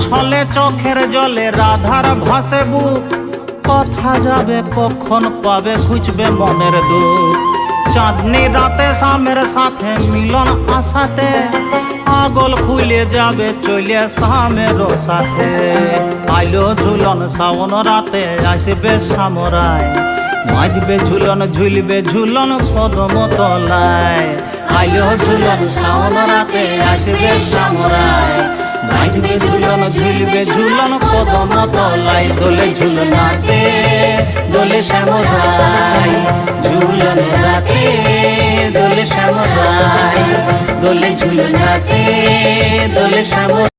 ছলে চোখের জলে রাধার ভাসে বুক, কথা যাবে কখন পাবে খুঁজবে মনের দুঃখ। চাঁদনি রাতে স্বামীর সাথে মিলন আশাতে, আগল খুলে যাবে চলে স্বামীর সাথে। আইলো ঝুলন শ্রাবণ রাতে আসবে সামরায়, বাঁধবে ঝুলন ঝুলবে ঝুলন কদম তলায়। আইলো ঝুলন শ্রাবণ রাতে আসবে সামরায়, বাঁধবে ঝুলন ঝুলবে ঝুলন কদম তলায়। দোলে ঝুলনাতে দোলে শ্যামরায়, ঝুলন রাতে দোলে শ্যামরায়, দোলে ঝুলনাতে দোলে শ্যাম।